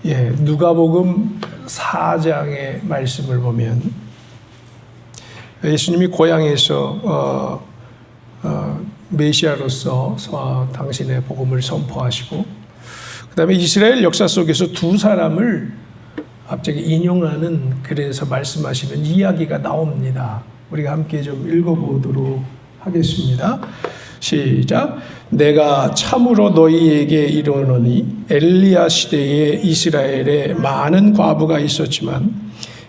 누가복음 4장의 말씀을 보면 예수님이 고향에서 메시아로서 당신의 복음을 선포하시고 그 다음에 이스라엘 역사 속에서 두 사람을 갑자기 인용하는, 그래서 말씀하시는 이야기가 나옵니다. 우리가 함께 좀 읽어보도록 하겠습니다. 시작. 내가 참으로 너희에게 이르노니 엘리야 시대에 이스라엘에 많은 과부가 있었지만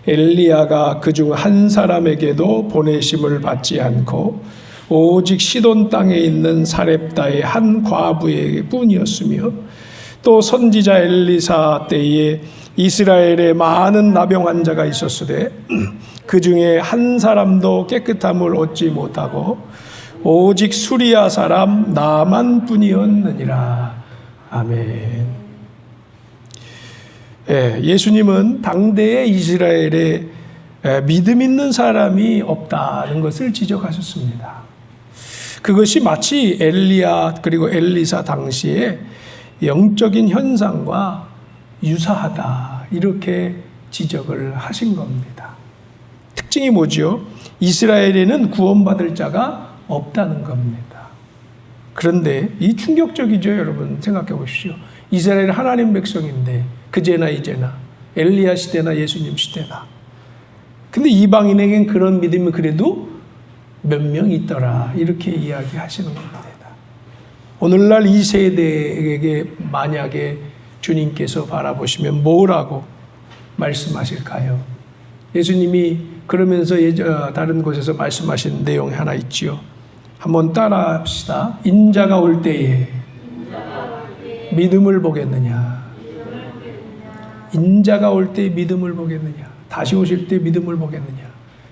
엘리야가 그중 한 사람에게도 보내심을 받지 않고 오직 시돈 땅에 있는 사렙다의 한 과부에게 뿐이었으며 또 선지자 엘리사 때에 이스라엘에 많은 나병 환자가 있었으되 그 중에 한 사람도 깨끗함을 얻지 못하고 오직 수리아 사람 나만 뿐이었느니라. 아멘. 예수님은 당대의 이스라엘에 믿음 있는 사람이 없다는 것을 지적하셨습니다. 그것이 마치 엘리야 그리고 엘리사 당시의 영적인 현상과 유사하다, 이렇게 지적을 하신 겁니다. 특징이 뭐죠? 이스라엘에는 구원받을 자가 없다는 겁니다. 그런데 이 충격적이죠. 여러분 생각해 보십시오. 이스라엘 하나님 백성인데 그제나 이제나 엘리야 시대나 예수님 시대나, 근데 이방인에겐 그런 믿음이 그래도 몇 명 있더라, 이렇게 이야기하시는 겁니다. 오늘날 이 세대에게 만약에 주님께서 바라보시면 뭐라고 말씀하실까요? 예수님이 그러면서 다른 곳에서 말씀하신 내용이 하나 있지요. 한번 따라 합시다. 인자가 올 때에 믿음을 보겠느냐. 인자가 올 때에 믿음을 보겠느냐. 다시 오실 때 믿음을 보겠느냐.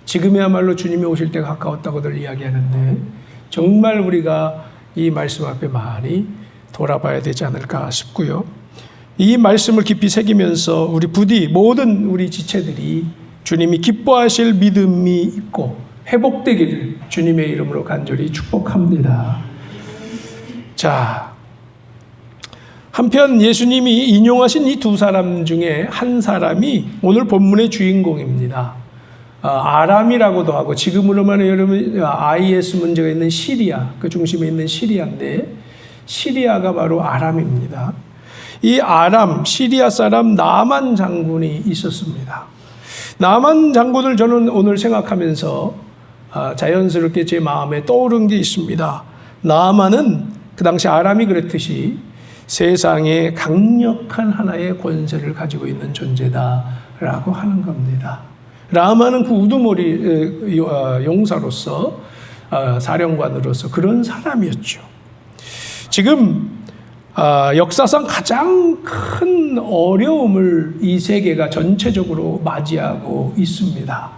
지금이야말로 주님이 오실 때가 가까웠다고들 이야기하는데 정말 우리가 이 말씀 앞에 많이 돌아봐야 되지 않을까 싶고요. 이 말씀을 깊이 새기면서 우리 부디 모든 우리 지체들이 주님이 기뻐하실 믿음이 있고 회복되기를 주님의 이름으로 간절히 축복합니다. 자, 한편 예수님이 인용하신 이 두 사람 중에 한 사람이 오늘 본문의 주인공입니다. 아람이라고도 하고 지금으로만 여러분 IS 문제가 있는 시리아, 그 중심에 있는 시리아인데 시리아가 바로 아람입니다. 이 아람, 시리아 사람 나만 장군이 있었습니다. 나만 장군을 저는 오늘 생각하면서 자연스럽게 제 마음에 떠오른 게 있습니다. 나만은 그 당시 아람이 그랬듯이 세상에 강력한 하나의 권세를 가지고 있는 존재다라고 하는 겁니다. 라마는 그 우두머리 용사로서 사령관으로서 그런 사람이었죠. 지금 역사상 가장 큰 어려움을 이 세계가 전체적으로 맞이하고 있습니다.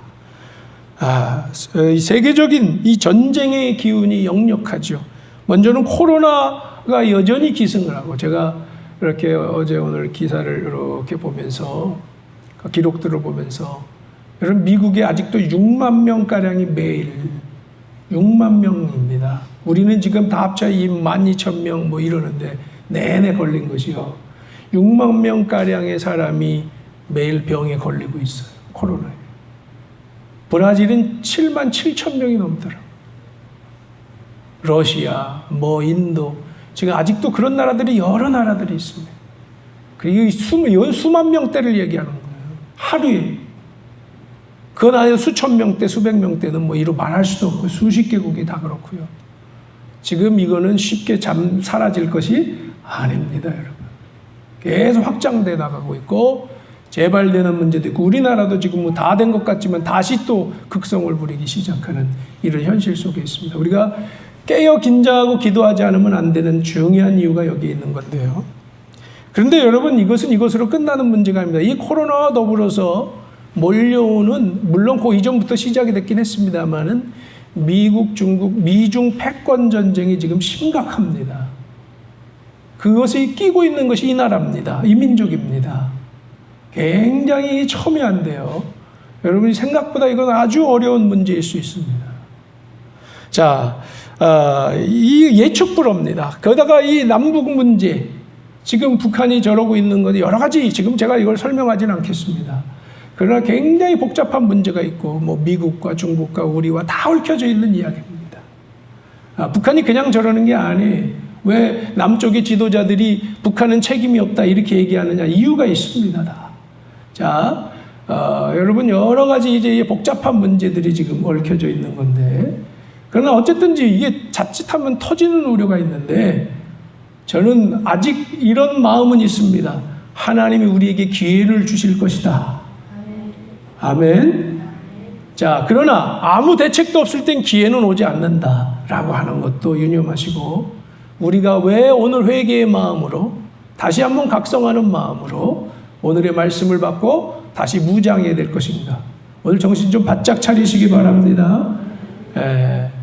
세계적인 이 전쟁의 기운이 역력하죠. 먼저는 코로나가 여전히 기승을 하고, 제가 이렇게 어제 오늘 기사를 이렇게 보면서 기록들을 보면서 여러분 미국에 아직도 6만 명가량이 매일 6만 명입니다. 우리는 지금 다 합쳐 12,000명 뭐 이러는데 내내 걸린 것이요. 6만 명가량의 사람이 매일 병에 걸리고 있어요. 코로나에. 브라질은 77,000명이 넘더라고요. 러시아, 뭐 인도, 지금 아직도 그런 나라들이 여러 나라들이 있습니다. 그리고 수만 명대를 얘기하는 거예요. 하루에. 그건 아니라 수천 명대, 수백 명대는 뭐 이루 말할 수도 없고 수십 개국이 다 그렇고요. 지금 이거는 쉽게 사라질 것이 아닙니다, 여러분. 계속 확장돼 나가고 있고 재발되는 문제도 있고 우리나라도 지금 뭐 다 된 것 같지만 다시 또 극성을 부리기 시작하는 이런 현실 속에 있습니다. 우리가 깨어 긴장하고 기도하지 않으면 안 되는 중요한 이유가 여기에 있는 건데요. 그런데 여러분 이것은 이것으로 끝나는 문제가 아닙니다. 이 코로나와 더불어서 몰려오는, 물론 그 이전부터 시작이 됐긴 했습니다만은 미국, 중국, 미중 패권 전쟁이 지금 심각합니다. 그것이 끼고 있는 것이 이 나라입니다. 이 민족입니다. 굉장히 첨예한데요. 여러분이 생각보다 이건 아주 어려운 문제일 수 있습니다. 자, 이 예측 불허입니다. 거기다가 이 남북 문제, 지금 북한이 저러고 있는 건 여러 가지, 지금 제가 이걸 설명하지는 않겠습니다. 그러나 굉장히 복잡한 문제가 있고 뭐 미국과 중국과 우리와 다 얽혀져 있는 이야기입니다. 북한이 그냥 저러는 게 아니에요. 왜 남쪽의 지도자들이 북한은 책임이 없다 이렇게 얘기하느냐, 이유가 있습니다. 다. 자, 여러분 여러 가지 이제 복잡한 문제들이 지금 얽혀져 있는 건데, 그러나 어쨌든지 이게 자칫하면 터지는 우려가 있는데, 저는 아직 이런 마음은 있습니다. 하나님이 우리에게 기회를 주실 것이다. 아멘. 자, 그러나 아무 대책도 없을 땐 기회는 오지 않는다라고 하는 것도 유념하시고, 우리가 왜 오늘 회개의 마음으로 다시 한번 각성하는 마음으로 오늘의 말씀을 받고 다시 무장해야 될 것인가. 오늘 정신 좀 바짝 차리시기 바랍니다.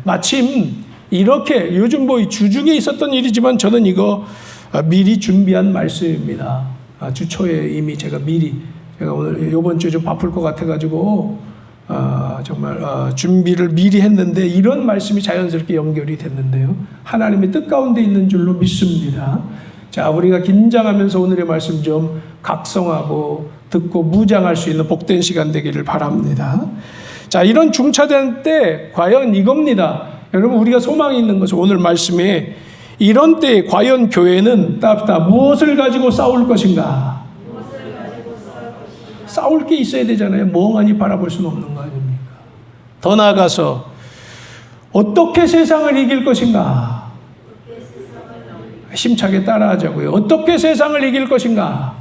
마침 이렇게 요즘 뭐 주중에 있었던 일이지만 저는 이거 미리 준비한 말씀입니다. 주 초에 이미 제가 오늘 이번 주에 좀 바쁠 것 같아가지고 정말 준비를 미리 했는데 이런 말씀이 자연스럽게 연결이 됐는데요. 하나님의 뜻 가운데 있는 줄로 믿습니다. 자, 우리가 긴장하면서 오늘의 말씀 좀 각성하고 듣고 무장할 수 있는 복된 시간 되기를 바랍니다. 자, 이런 중차대한 때 과연 이겁니다. 여러분, 우리가 소망이 있는 것은 오늘 말씀에 이런 때에 과연 교회는 무엇을 가지고 싸울 것인가? 싸울 게 있어야 되잖아요. 멍하니 바라볼 수는 없는 거 아닙니까? 더 나아가서 어떻게 세상을 이길 것인가? 힘차게 따라하자고요. 어떻게 세상을 이길 것인가?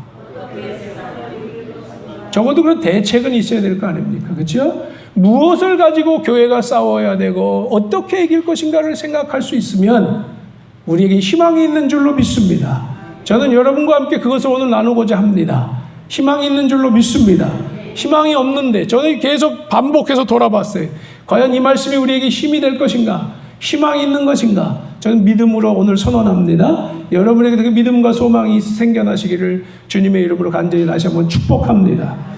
적어도 그런 대책은 있어야 될 거 아닙니까? 그렇죠? 무엇을 가지고 교회가 싸워야 되고 어떻게 이길 것인가를 생각할 수 있으면 우리에게 희망이 있는 줄로 믿습니다. 저는 여러분과 함께 그것을 오늘 나누고자 합니다. 희망이 있는 줄로 믿습니다. 희망이 없는데 저는 계속 반복해서 돌아봤어요. 과연 이 말씀이 우리에게 힘이 될 것인가? 희망이 있는 것인가? 저는 믿음으로 오늘 선언합니다. 여러분에게 그 믿음과 소망이 생겨나시기를 주님의 이름으로 간절히 다시 한번 축복합니다.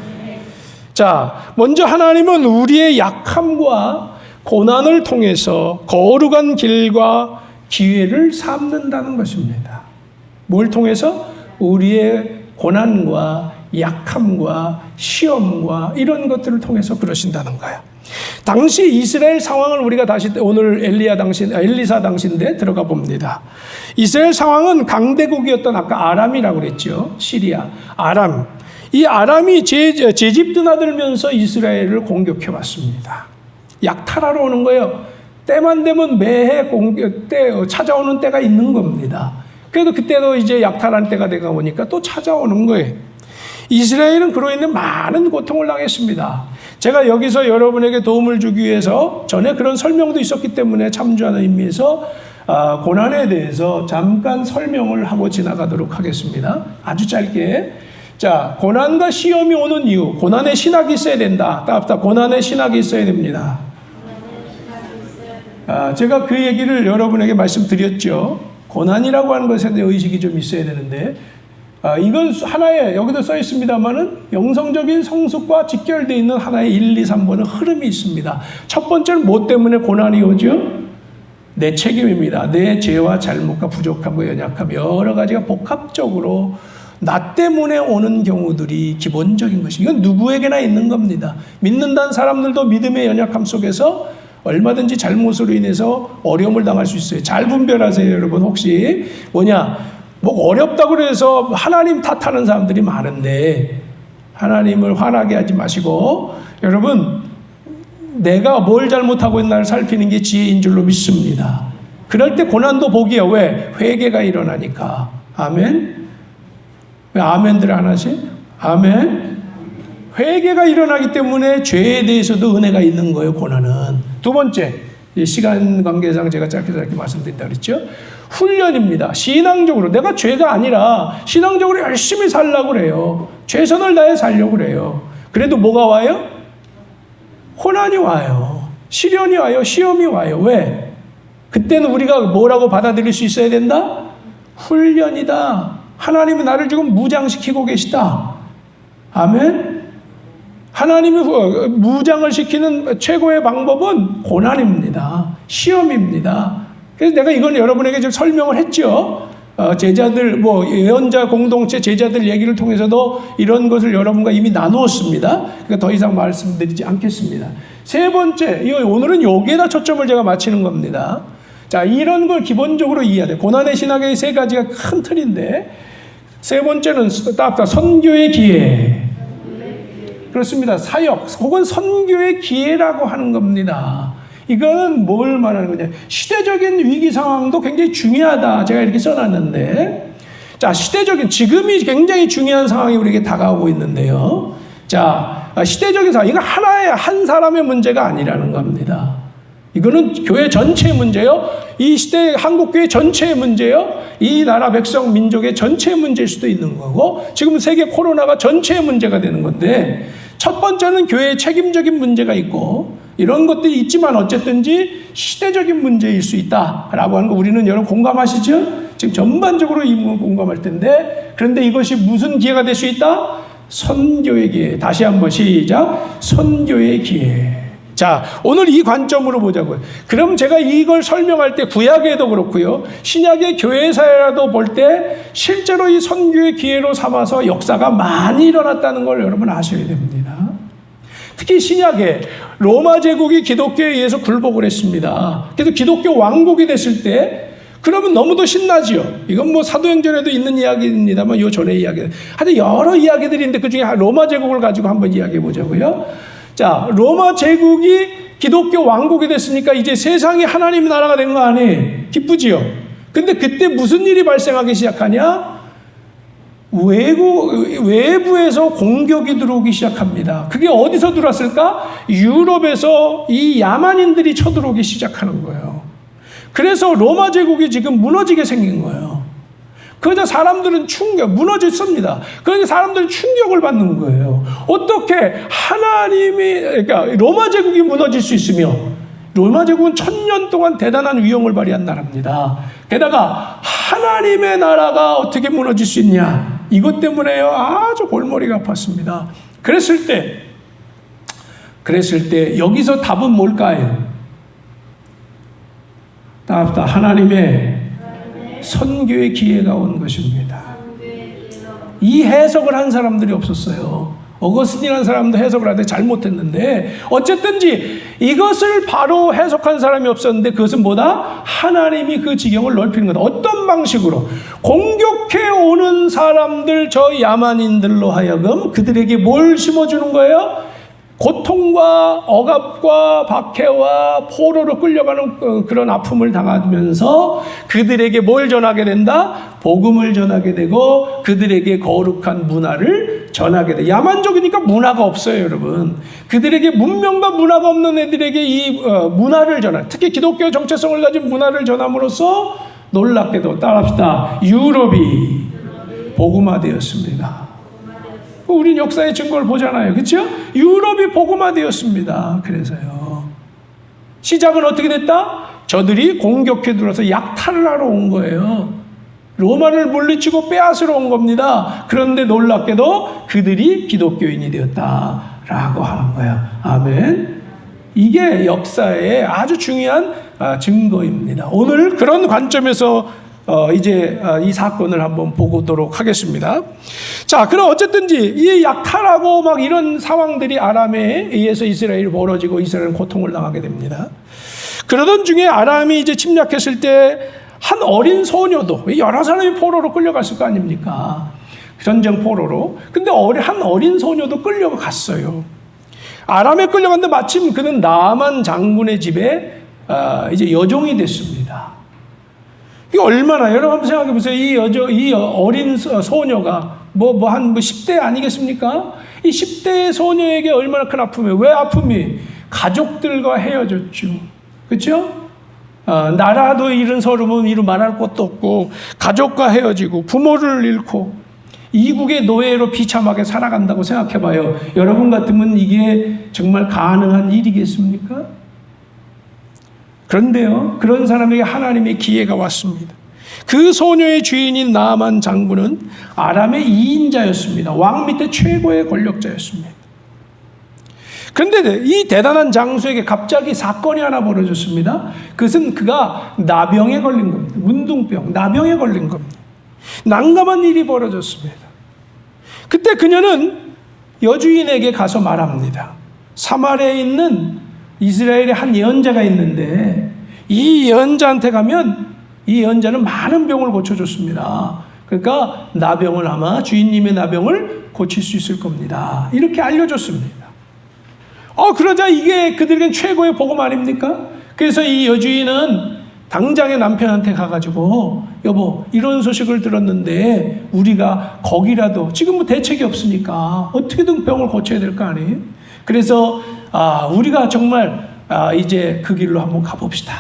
자, 먼저 하나님은 우리의 약함과 고난을 통해서 거룩한 길과 기회를 삼는다는 것입니다. 뭘 통해서? 우리의 고난과 약함과 시험과 이런 것들을 통해서 그러신다는 거예요. 당시 이스라엘 상황을 우리가 다시 오늘 엘리사 당시인데 들어가 봅니다. 이스라엘 상황은 강대국이었던 아까 아람이라고 그랬죠. 시리아, 아람. 이 아람이 제집 드나들면서 이스라엘을 공격해 왔습니다. 약탈하러 오는 거예요. 때만 되면 매해 찾아오는 때가 있는 겁니다. 그래도 그때도 이제 약탈한 때가 되가 보니까 또 찾아오는 거예요. 이스라엘은 그로 인해 많은 고통을 당했습니다. 제가 여기서 여러분에게 도움을 주기 위해서 전에 그런 설명도 있었기 때문에 참조하는 의미에서 고난에 대해서 잠깐 설명을 하고 지나가도록 하겠습니다. 아주 짧게. 자, 고난과 시험이 오는 이유. 고난의 신학이 있어야 된다. 고난의 신학이 있어야 됩니다. 제가 그 얘기를 여러분에게 말씀드렸죠. 고난이라고 하는 것에 대한 의식이 좀 있어야 되는데, 이건 하나의, 여기도 써 있습니다만은 영성적인 성숙과 직결되어 있는 하나의 1, 2, 3번의 흐름이 있습니다. 첫 번째는 뭐 때문에 고난이 오죠? 내 책임입니다. 내 죄와 잘못과 부족함과 연약함, 여러 가지가 복합적으로 나 때문에 오는 경우들이 기본적인 것이, 이건 누구에게나 있는 겁니다. 믿는다는 사람들도 믿음의 연약함 속에서 얼마든지 잘못으로 인해서 어려움을 당할 수 있어요. 잘 분별하세요, 여러분. 혹시 뭐 어렵다고 그래서 하나님 탓하는 사람들이 많은데 하나님을 화나게 하지 마시고, 여러분, 내가 뭘 잘못하고 있나를 살피는 게 지혜인 줄로 믿습니다. 그럴 때 고난도 복이에요. 왜? 회개가 일어나니까. 아멘. 왜 아멘들 안 하세요? 아멘. 회개가 일어나기 때문에 죄에 대해서도 은혜가 있는 거예요. 고난은. 두 번째, 시간 관계상 제가 짧게 말씀드린다 그랬죠. 훈련입니다. 신앙적으로 내가 죄가 아니라 신앙적으로 열심히 살려고 그래요. 최선을 다해 살려고 그래요. 그래도 뭐가 와요? 고난이 와요. 시련이 와요. 시험이 와요. 왜? 그때는 우리가 뭐라고 받아들일 수 있어야 된다? 훈련이다. 하나님이 나를 지금 무장시키고 계시다. 아멘. 하나님이 무장을 시키는 최고의 방법은 고난입니다. 시험입니다. 그래서 내가 이건 여러분에게 좀 설명을 했죠. 제자들, 예언자 공동체 제자들 얘기를 통해서도 이런 것을 여러분과 이미 나누었습니다. 그러니까 더 이상 말씀드리지 않겠습니다. 세 번째, 오늘은 여기에다 초점을 제가 맞추는 겁니다. 자, 이런 걸 기본적으로 이해해야 돼. 고난의 신학의 세 가지가 큰 틀인데, 세 번째는 선교의 기회. 그렇습니다. 사역 혹은 선교의 기회라고 하는 겁니다. 이거는 뭘 말하는 거냐? 시대적인 위기 상황도 굉장히 중요하다. 제가 이렇게 써놨는데, 자, 지금이 굉장히 중요한 상황이 우리에게 다가오고 있는데요. 자, 시대적인 상황, 이거 한 사람의 문제가 아니라는 겁니다. 이거는 교회 전체의 문제요. 이 시대 한국교회 전체의 문제요. 이 나라 백성 민족의 전체의 문제일 수도 있는 거고, 지금 세계 코로나가 전체의 문제가 되는 건데, 첫 번째는 교회의 책임적인 문제가 있고, 이런 것들이 있지만 어쨌든지 시대적인 문제일 수 있다라고 하는 거 우리는 여러분 공감하시죠? 지금 전반적으로 이 부분 공감할 텐데, 그런데 이것이 무슨 기회가 될 수 있다? 선교의 기회. 다시 한번 시작. 선교의 기회. 자, 오늘 이 관점으로 보자고요. 그럼 제가 이걸 설명할 때 구약에도 그렇고요, 신약의 교회 사회라도 볼 때 실제로 이 선교의 기회로 삼아서 역사가 많이 일어났다는 걸 여러분 아셔야 됩니다. 특히 신약에 로마 제국이 기독교에 의해서 굴복을 했습니다. 그래서 기독교 왕국이 됐을 때 그러면 너무도 신나지요. 이건 사도행전에도 있는 이야기입니다만 요 전에 이야기. 하여튼 여러 이야기들인데 그중에 로마 제국을 가지고 한번 이야기해 보자고요. 자, 로마 제국이 기독교 왕국이 됐으니까 이제 세상이 하나님의 나라가 된 거 아니에요? 기쁘지요? 근데 그때 무슨 일이 발생하기 시작하냐? 외부에서 공격이 들어오기 시작합니다. 그게 어디서 들어왔을까? 유럽에서 이 야만인들이 쳐들어오기 시작하는 거예요. 그래서 로마 제국이 지금 무너지게 생긴 거예요. 그러자 사람들은 무너졌습니다. 그러니까 사람들은 충격을 받는 거예요. 어떻게 그러니까 로마 제국이 무너질 수 있으며, 로마 제국은 1000년 동안 대단한 위용을 발휘한 나라입니다. 게다가 하나님의 나라가 어떻게 무너질 수 있냐? 이것 때문에요. 아주 골머리가 아팠습니다. 그랬을 때 여기서 답은 뭘까요? 하나님의 선교의 기회가 온 것입니다. 이 해석을 한 사람들이 없었어요. 어거스틴이라는 사람도 해석을 하는데 잘못했는데, 어쨌든지 이것을 바로 해석한 사람이 없었는데, 그것은 뭐다? 하나님이 그 지경을 넓히는 거다. 어떤 방식으로? 공격해 오는 사람들, 저 야만인들로 하여금 그들에게 뭘 심어주는 거예요? 고통과 억압과 박해와 포로로 끌려가는 그런 아픔을 당하면서 그들에게 뭘 전하게 된다? 복음을 전하게 되고 그들에게 거룩한 문화를 전하게 돼. 야만족이니까 문화가 없어요, 여러분. 그들에게 문명과 문화가 없는 애들에게 이 문화를 전하, 특히 기독교 정체성을 가진 문화를 전함으로써 놀랍게도 따라합시다. 유럽이 복음화되었습니다. 우린 역사의 증거를 보잖아요. 그렇죠? 유럽이 복음화되었습니다. 그래서요. 시작은 어떻게 됐다? 저들이 공격해 들어서 약탈을 하러 온 거예요. 로마를 물리치고 빼앗으러 온 겁니다. 그런데 놀랍게도 그들이 기독교인이 되었다라고 하는 거예요. 아멘. 이게 역사의 아주 중요한 증거입니다. 오늘 그런 관점에서 이제 이 사건을 한번 보도록 하겠습니다. 자, 그럼 어쨌든지 이 약탈하고 막 이런 상황들이 아람에 의해서 이스라엘이 벌어지고 이스라엘은 고통을 당하게 됩니다. 그러던 중에 아람이 이제 침략했을 때 한 어린 소녀도, 여러 사람이 포로로 끌려갔을 거 아닙니까? 전쟁 포로로. 근데 한 어린 소녀도 끌려갔어요. 아람에 끌려갔는데 마침 그는 나만 장군의 집에 이제 여종이 됐습니다. 이게 얼마나, 여러분 한번 생각해 보세요. 이 어린 소녀가 한 10대 아니겠습니까? 이 10대의 소녀에게 얼마나 큰 아픔이에요. 왜 아픔이? 가족들과 헤어졌죠. 그렇죠? 나라도 잃은 서름은 이루 말할 것도 없고, 가족과 헤어지고 부모를 잃고 이국의 노예로 비참하게 살아간다고 생각해 봐요. 여러분 같으면 이게 정말 가능한 일이겠습니까? 그런데요, 그런 사람에게 하나님의 기회가 왔습니다. 그 소녀의 주인인 나만 장군은 아람의 2인자였습니다. 왕 밑에 최고의 권력자였습니다. 그런데 이 대단한 장수에게 갑자기 사건이 하나 벌어졌습니다. 그것은 그가 나병에 걸린 겁니다. 문둥병, 나병에 걸린 겁니다. 난감한 일이 벌어졌습니다. 그때 그녀는 여주인에게 가서 말합니다. 사마리아에 있는 이스라엘의 한 예언자가 있는데 이 예언자한테 가면 이 예언자는 많은 병을 고쳐줬습니다. 그러니까 나병을 아마 주인님의 나병을 고칠 수 있을 겁니다. 이렇게 알려줬습니다. 그러자 이게 그들에겐 최고의 복음 아닙니까? 그래서 이 여주인은 당장에 남편한테 가가지고 여보 이런 소식을 들었는데 우리가 거기라도 지금 뭐 대책이 없으니까 어떻게든 병을 고쳐야 될 거 아니에요? 그래서 우리가 정말 이제 그 길로 한번 가봅시다.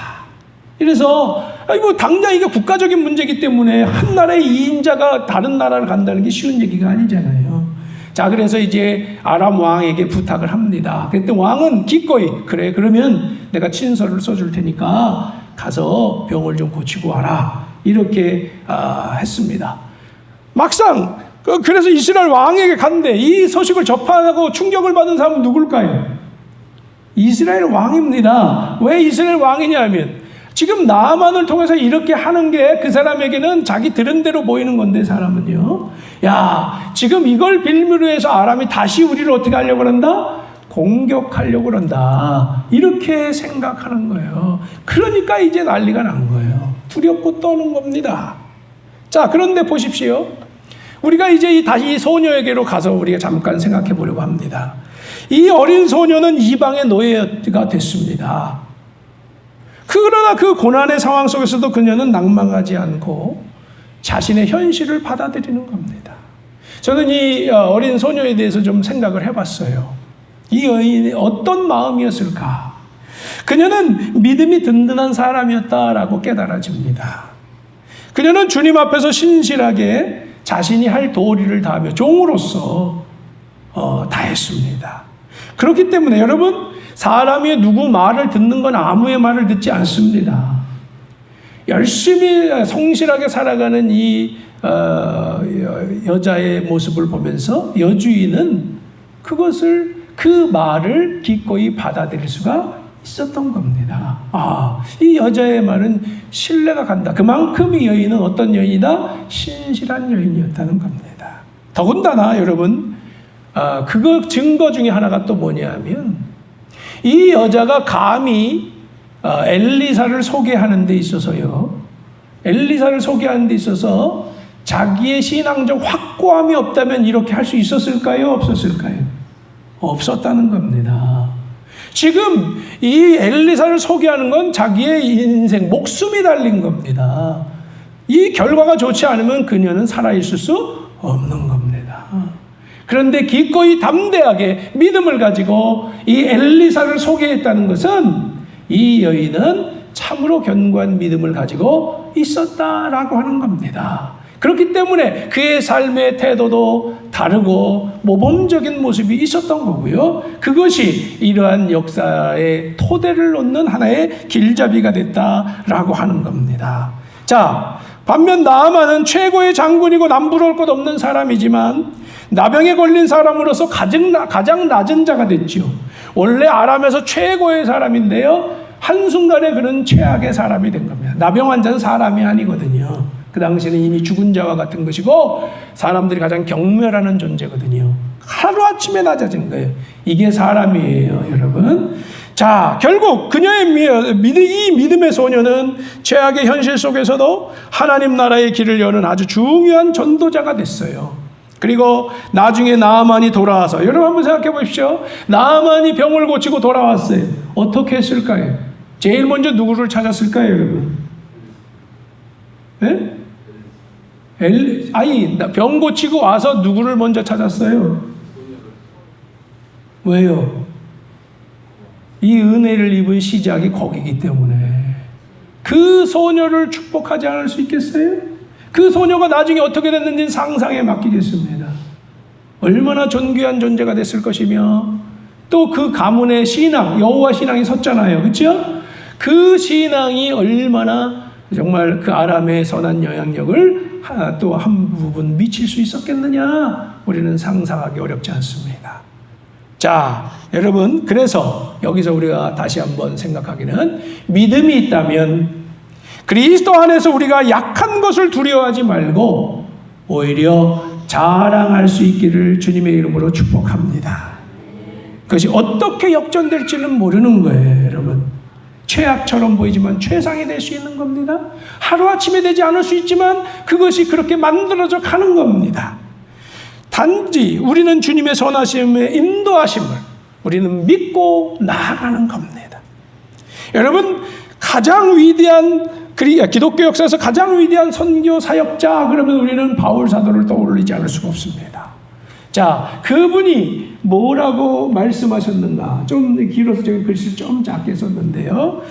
이래서 뭐 당장 이게 국가적인 문제이기 때문에 한 나라의 2인자가 다른 나라를 간다는 게 쉬운 얘기가 아니잖아요. 자, 그래서 이제 아람 왕에게 부탁을 합니다. 그때 왕은 기꺼이 그래 그러면 내가 친서를 써줄 테니까 가서 병을 좀 고치고 와라 이렇게 했습니다. 막상 그래서 이스라엘 왕에게 갔는데 이 소식을 접하고 충격을 받은 사람은 누굴까요? 이스라엘 왕입니다. 왜 이스라엘 왕이냐면 지금 나만을 통해서 이렇게 하는 게 그 사람에게는 자기 들은 대로 보이는 건데 사람은요. 야, 지금 이걸 빌미로 해서 아람이 다시 우리를 어떻게 하려고 그런다? 공격하려고 그런다. 이렇게 생각하는 거예요. 그러니까 이제 난리가 난 거예요. 두렵고 떠는 겁니다. 자, 그런데 보십시오. 우리가 이제 다시 이 소녀에게로 가서 우리가 잠깐 생각해 보려고 합니다. 이 어린 소녀는 이방의 노예가 됐습니다. 그러나 그 고난의 상황 속에서도 그녀는 낭망하지 않고 자신의 현실을 받아들이는 겁니다. 저는 이 어린 소녀에 대해서 좀 생각을 해봤어요. 이 여인이 어떤 마음이었을까? 그녀는 믿음이 든든한 사람이었다라고 깨달아집니다. 그녀는 주님 앞에서 신실하게 자신이 할 도리를 다하며 종으로서 다했습니다. 그렇기 때문에 여러분, 사람이 누구 말을 듣는 건 아무의 말을 듣지 않습니다. 열심히 성실하게 살아가는 이 여자의 모습을 보면서 여주인은 그 말을 기꺼이 받아들일 수가 있었던 겁니다. 이 여자의 말은 신뢰가 간다. 그만큼 이 여인은 어떤 여인이다? 신실한 여인이었다는 겁니다. 더군다나 여러분, 그거 증거 중에 하나가 또 뭐냐면 이 여자가 감히 엘리사를 소개하는 데 있어서요. 엘리사를 소개하는 데 있어서 자기의 신앙적 확고함이 없다면 이렇게 할 수 있었을까요? 없었을까요? 없었다는 겁니다. 지금 이 엘리사를 소개하는 건 자기의 인생, 목숨이 달린 겁니다. 이 결과가 좋지 않으면 그녀는 살아있을 수 없는 겁니다. 그런데 기꺼이 담대하게 믿음을 가지고 이 엘리사를 소개했다는 것은 이 여인은 참으로 견고한 믿음을 가지고 있었다라고 하는 겁니다. 그렇기 때문에 그의 삶의 태도도 다르고 모범적인 모습이 있었던 거고요. 그것이 이러한 역사의 토대를 놓는 하나의 길잡이가 됐다라고 하는 겁니다. 자, 반면 나아만은 최고의 장군이고 남부러울 것 없는 사람이지만 나병에 걸린 사람으로서 가장 낮은 자가 됐죠. 원래 아람에서 최고의 사람인데요. 한순간에 그는 최악의 사람이 된 겁니다. 나병 환자는 사람이 아니거든요. 그 당시에는 이미 죽은 자와 같은 것이고 사람들이 가장 경멸하는 존재거든요. 하루아침에 낮아진 거예요. 이게 사람이에요, 여러분. 자, 결국 그녀의 이 믿음의 소녀는 최악의 현실 속에서도 하나님 나라의 길을 여는 아주 중요한 전도자가 됐어요. 그리고 나중에 나아만이 돌아와서, 여러분 한번 생각해 보십시오. 나아만이 병을 고치고 돌아왔어요. 어떻게 했을까요? 제일 먼저 누구를 찾았을까요, 여러분? 네? 병 고치고 와서 누구를 먼저 찾았어요? 왜요? 이 은혜를 입은 시작이 거기기 때문에. 그 소녀를 축복하지 않을 수 있겠어요? 그 소녀가 나중에 어떻게 됐는지는 상상에 맡기겠습니다. 얼마나 존귀한 존재가 됐을 것이며 또 그 가문의 신앙, 여호와 신앙이 섰잖아요. 그렇죠? 그 신앙이 얼마나 정말 그 아람의 선한 영향력을 또 한 부분 미칠 수 있었겠느냐, 우리는 상상하기 어렵지 않습니다. 자, 여러분, 그래서 여기서 우리가 다시 한번 생각하기는 믿음이 있다면 그리스도 안에서 우리가 약한 것을 두려워하지 말고 오히려 자랑할 수 있기를 주님의 이름으로 축복합니다. 그것이 어떻게 역전될지는 모르는 거예요, 여러분. 최악처럼 보이지만 최상이 될 수 있는 겁니다. 하루아침에 되지 않을 수 있지만 그것이 그렇게 만들어져 가는 겁니다. 단지 우리는 주님의 선하심의 인도하심을 우리는 믿고 나아가는 겁니다. 여러분, 가장 위대한 기독교 역사에서 가장 위대한 선교 사역자 그러면 우리는 바울 사도를 떠올리지 않을 수가 없습니다. 자, 그분이 뭐라고 말씀하셨는가? 좀 길어서 제가 글씨를 좀 작게 썼는데요.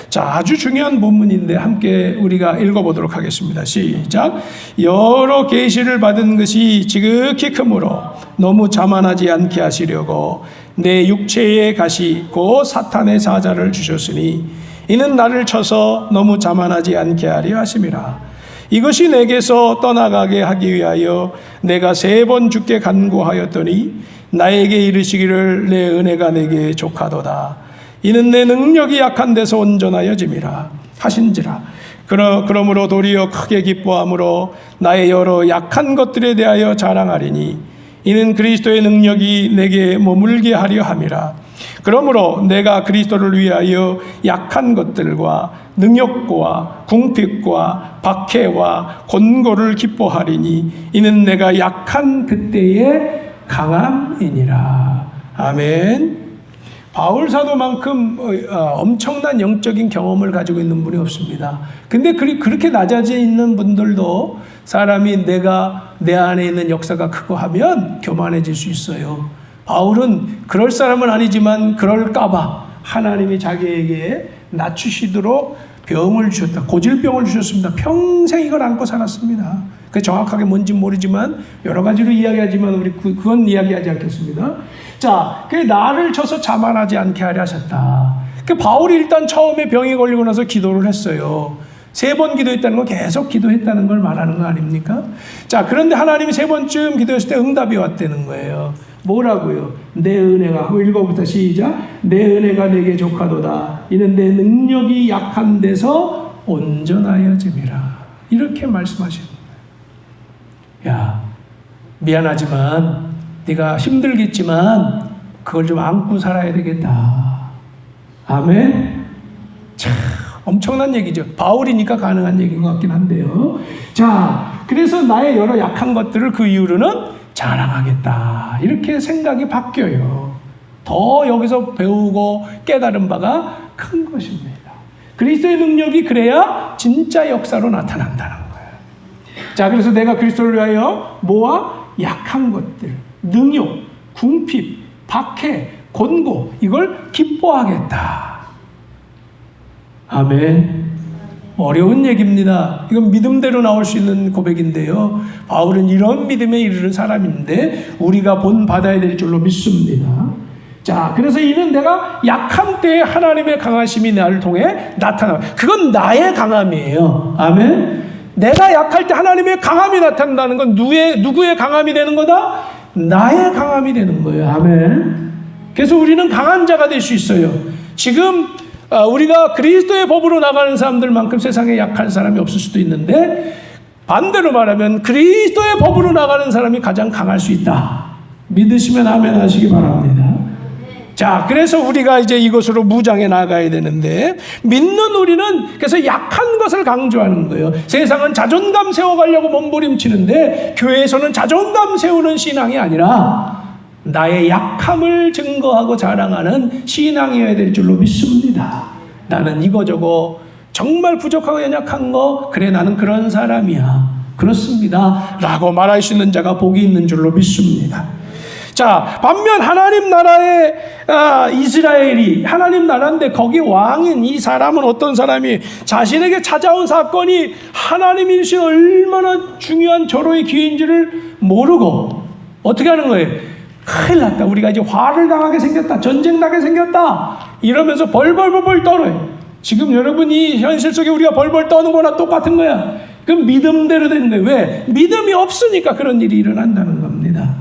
자, 아주 중요한 본문인데 함께 우리가 읽어보도록 하겠습니다. 시작. 여러 계시를 받은 것이 지극히 크므로 너무 자만하지 않게 하시려고 내 육체의 가시 곧 사탄의 사자를 주셨으니 이는 나를 쳐서 너무 자만하지 않게 하려 하심이라. 이것이 내게서 떠나가게 하기 위하여 내가 3번 주께 간구하였더니 나에게 이르시기를 내 은혜가 내게 족하도다. 이는 내 능력이 약한 데서 온전하여짐이라 하신지라. 그러므로 도리어 크게 기뻐함으로 나의 여러 약한 것들에 대하여 자랑하리니 이는 그리스도의 능력이 내게 머물게 하려 함이라. 그러므로 내가 그리스도를 위하여 약한 것들과 능욕과 궁핍과 박해와 곤고를 기뻐하리니 이는 내가 약한 그때의 강함이니라. 아멘. 바울 사도만큼 엄청난 영적인 경험을 가지고 있는 분이 없습니다. 근데 그렇게 낮아져 있는 분들도 사람이 내가 내 안에 있는 역사가 크고 하면 교만해질 수 있어요. 바울은 그럴 사람은 아니지만 그럴까봐 하나님이 자기에게 낮추시도록 병을 주셨다. 고질병을 주셨습니다. 평생 이걸 안고 살았습니다. 그 정확하게 뭔지 모르지만 여러 가지로 이야기하지만 우리 그건 이야기하지 않겠습니다. 자, 그 나를 쳐서 자만하지 않게 하려 하셨다. 그 바울이 일단 처음에 병이 걸리고 나서 기도를 했어요. 3번 기도했다는 건 계속 기도했다는 걸 말하는 거 아닙니까? 자, 그런데 하나님이 3번쯤 기도했을 때 응답이 왔다는 거예요. 뭐라고요? 내 은혜가, 1거부터 시작. 내 은혜가 내게 족하도다. 이는 내 능력이 약한 데서 온전하여짐이라. 이렇게 말씀하시는 거예요. 야, 미안하지만 네가 힘들겠지만 그걸 좀 안고 살아야 되겠다. 아멘. 참 엄청난 얘기죠. 바울이니까 가능한 얘기인 것 같긴 한데요. 자, 그래서 나의 여러 약한 것들을 그 이후로는 자랑하겠다. 이렇게 생각이 바뀌어요. 더 여기서 배우고 깨달은 바가 큰 것입니다. 그리스도의 능력이 그래야 진짜 역사로 나타난다는 거예요. 자, 그래서 내가 그리스도를 위하여 뭐와? 약한 것들, 능욕, 궁핍, 박해, 곤고 이걸 기뻐하겠다. 아멘. 어려운 얘기입니다. 이건 믿음대로 나올 수 있는 고백인데요. 바울은 이런 믿음에 이르는 사람인데 우리가 본받아야 될 줄로 믿습니다. 자, 그래서 이는 내가 약한 때에 하나님의 강하심이 나를 통해 나타나. 그건 나의 강함이에요. 아멘. 내가 약할 때 하나님의 강함이 나타난다는 건 누구의 강함이 되는 거다? 나의 강함이 되는 거예요. 아멘. 그래서 우리는 강한 자가 될 수 있어요. 지금 우리가 그리스도의 법으로 나가는 사람들만큼 세상에 약한 사람이 없을 수도 있는데 반대로 말하면 그리스도의 법으로 나가는 사람이 가장 강할 수 있다. 믿으시면 아멘 하시기 바랍니다. 자, 그래서 우리가 이제 이것으로 무장해 나가야 되는데 믿는 우리는 그래서 약한 것을 강조하는 거예요. 세상은 자존감 세워가려고 몸부림치는데 교회에서는 자존감 세우는 신앙이 아니라 나의 약함을 증거하고 자랑하는 신앙이어야 될 줄로 믿습니다. 나는 이거저거 정말 부족하고 연약한 거 그래 나는 그런 사람이야. 그렇습니다. 라고 말할 수 있는 자가 복이 있는 줄로 믿습니다. 자, 반면 하나님 나라의 이스라엘이 하나님 나라인데 거기 왕인 이 사람은 어떤 사람이 자신에게 찾아온 사건이 하나님이신 얼마나 중요한 절호의 기회인지를 모르고 어떻게 하는 거예요? 큰일 났다. 우리가 이제 화를 당하게 생겼다. 전쟁 나게 생겼다. 이러면서 벌벌벌 떨어요. 지금 여러분이 현실 속에 우리가 벌벌 떠는 거나 똑같은 거야. 그럼 믿음대로 되는 거예요. 왜? 믿음이 없으니까 그런 일이 일어난다는 겁니다.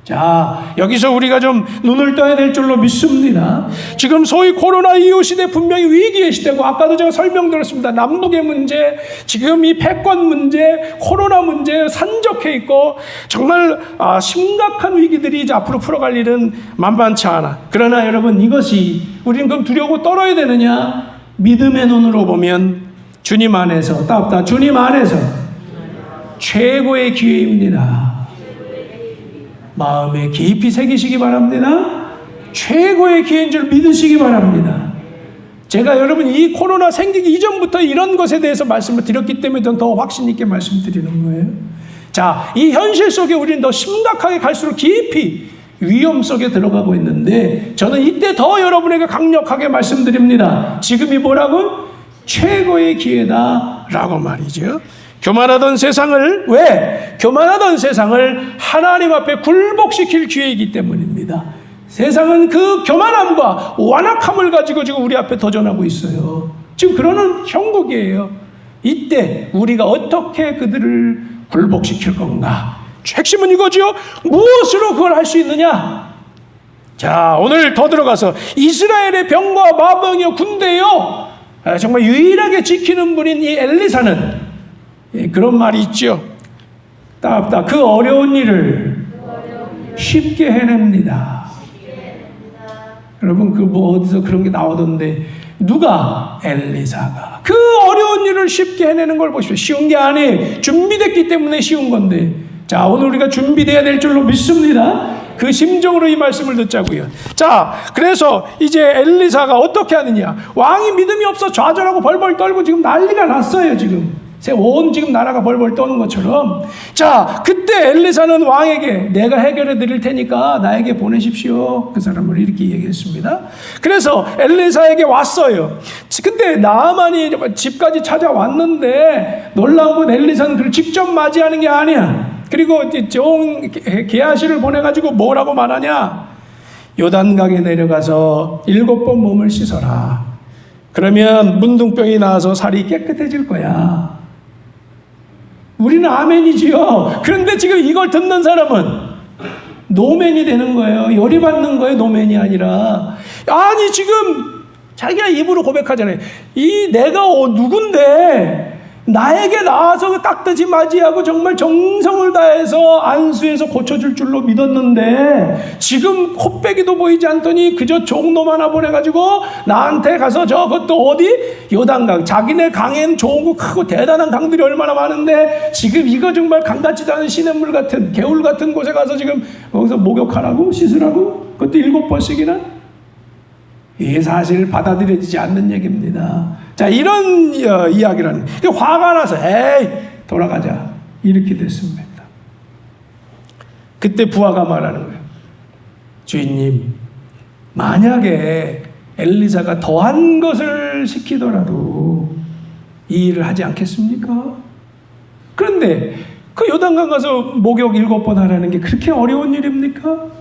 자, 여기서 우리가 좀 눈을 떠야 될 줄로 믿습니다. 지금 소위 코로나19 시대 분명히 위기의 시대고, 아까도 제가 설명드렸습니다. 남북의 문제, 지금 이 패권 문제, 코로나 문제 산적해 있고 정말 심각한 위기들이 이제 앞으로 풀어갈 일은 만만치 않아. 그러나 여러분, 이것이 우리는 그럼 두려워 떨어야 되느냐? 믿음의 눈으로 보면 주님 안에서, 주님 안에서 최고의 기회입니다. 마음에 깊이 새기시기 바랍니다. 최고의 기회인 줄 믿으시기 바랍니다. 제가 여러분 이 코로나 생기기 이전부터 이런 것에 대해서 말씀을 드렸기 때문에 더 확신 있게 말씀드리는 거예요. 자, 이 현실 속에 우리는 더 심각하게 갈수록 깊이 위험 속에 들어가고 있는데, 저는 이때 더 여러분에게 강력하게 말씀드립니다. 지금이 뭐라고? 최고의 기회다라고 말이죠. 교만하던 세상을, 왜? 교만하던 세상을 하나님 앞에 굴복시킬 기회이기 때문입니다. 세상은 그 교만함과 완악함을 가지고 지금 우리 앞에 도전하고 있어요. 지금 그러는 형국이에요. 이때 우리가 어떻게 그들을 굴복시킬 건가? 핵심은 이거죠. 무엇으로 그걸 할 수 있느냐? 자, 오늘 더 들어가서 이스라엘의 병과 마병이요 군대요, 정말 유일하게 지키는 분인 이 엘리사는 그런 말이 있죠. 그 어려운 일을 쉽게 해냅니다. 여러분, 그 어디서 그런 게 나오던데, 누가? 엘리사가 그 어려운 일을 쉽게 해내는 걸 보십시오. 쉬운 게 아니에요. 준비됐기 때문에 쉬운 건데. 자, 오늘 우리가 준비돼야 될 줄로 믿습니다. 그 심정으로 이 말씀을 듣자고요. 자, 그래서 이제 엘리사가 어떻게 하느냐? 왕이 믿음이 없어 좌절하고 벌벌 떨고 지금 난리가 났어요. 지금 나라가 벌벌 떠는 것처럼. 자, 그때 엘리사는 왕에게 내가 해결해 드릴 테니까 나에게 보내십시오. 그 사람을 이렇게 얘기했습니다. 그래서 엘리사에게 왔어요. 근데 나아만이 집까지 찾아왔는데 놀라운 건 엘리사는 그를 직접 맞이하는 게 아니야. 그리고 종 게하시를 보내가지고 뭐라고 말하냐? 요단강에 내려가서 7번 몸을 씻어라. 그러면 문둥병이 나와서 살이 깨끗해질 거야. 우리는 아멘이지요. 그런데 지금 이걸 듣는 사람은 노맨이 되는 거예요. 열이받는 거예요. 노맨이 아니라. 아니, 지금 자기가 입으로 고백하잖아요. 내가 누군데 나에게 나와서 깍듯이 맞이하고 정말 정성을 다해서 안수해서 고쳐줄 줄로 믿었는데, 지금 코빼기도 보이지 않더니 그저 종놈 하나 보내가지고 나한테 가서 저것도 어디? 요단강. 자기네 강엔 좋은 거 크고 대단한 강들이 얼마나 많은데 지금 이거 정말 강 같지도 않은 시냇물 같은 개울 같은 곳에 가서 지금 거기서 목욕하라고? 씻으라고? 그것도 7번씩이나? 이게 사실 받아들여지지 않는 얘기입니다. 자, 이런 이야기라는, 화가 나서 에이 돌아가자 이렇게 됐습니다. 그때 부하가 말하는 거예요. 주인님, 만약에 엘리사가 더한 것을 시키더라도 이 일을 하지 않겠습니까? 그런데 그 요단강 가서 목욕 7번 하라는 게 그렇게 어려운 일입니까?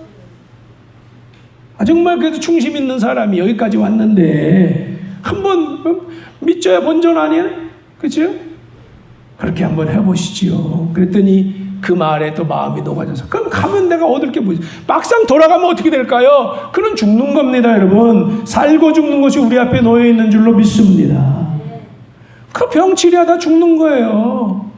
정말 그래도 충심 있는 사람이 여기까지 왔는데 한번 믿져야 본전 아니야? 그렇죠? 그렇게 한번 해보시지요. 그랬더니 그 말에 또 마음이 녹아져서, 그럼 가면 내가 얻을 게 뭐지? 막상 돌아가면 어떻게 될까요? 그는 죽는 겁니다, 여러분. 살고 죽는 것이 우리 앞에 놓여 있는 줄로 믿습니다. 그 병 치료하다 죽는 거예요.